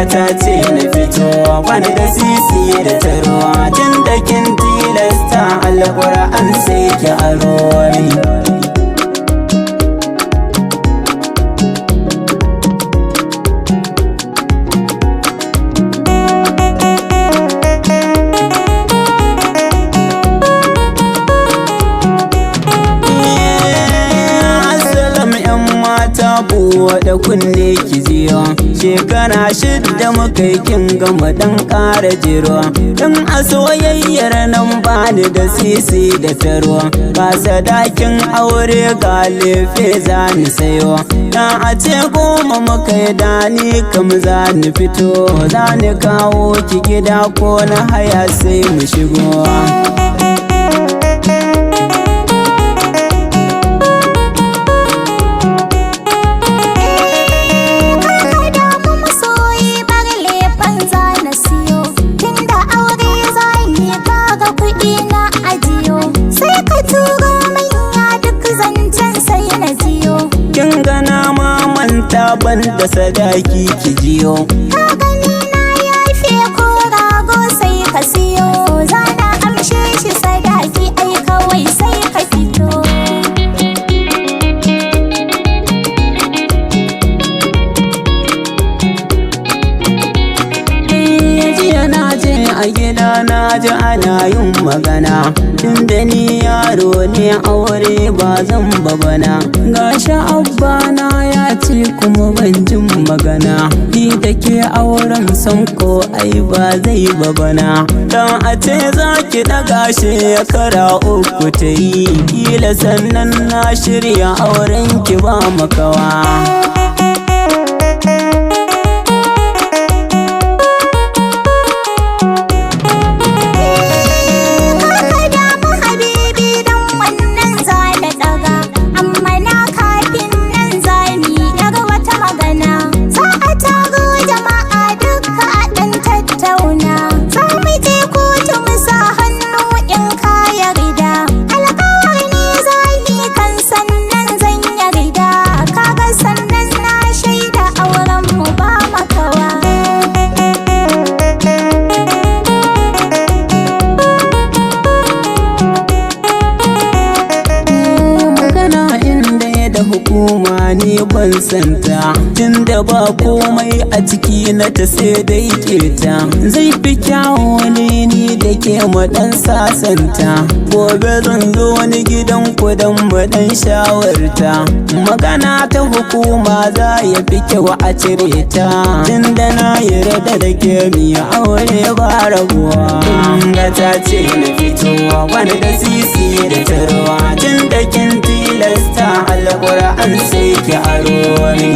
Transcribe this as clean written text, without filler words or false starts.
ga ta ce na fito bani da sisi da tarwa tun da kin tilasta alƙur'an sai ki aro ni. Buwaɗe kunne ki jiyo shekara 6 muka yi kin gama ɗan ƙara jiro in a soyayyar nan bani da sisi da tarwa ba sadakin aure ga lefe za ni sayo na a ce 10 muka yi dani kam za ni fito za ni kawo ki gida ko na haya sai mu shigo. Ban da sadaki ki jiyo ka gani na yafe ko rago sai ka siyo zana amshe shi sadaki ai kawai sai ka fito. Jiya na je a gida na ji ana yin magana tunda ni yaro ne aure ba zan babana gashi abba na ya ce kuma ban jin magana ni da ke auren son ko ai ba zai babana dan a ce za ki daga shi ya kara 3 ta yi kila sannan na shirya auren ki ba makawa. Hukuma ni ban santa tunda ba komai a ciki na ta sai dai keta zai fi kyawo ne ni da ke maɗan sasanta gobe zan zo wani gidan kudan maɗan shawarta magana ta hukuma za ya fi kyau a cire ta tunda na yarda da ke miya aure ba rabuwa. Ga ta ce na fito wani da sisi da tarwa tunda kin tilasta alƙur'an sai ki aro ni.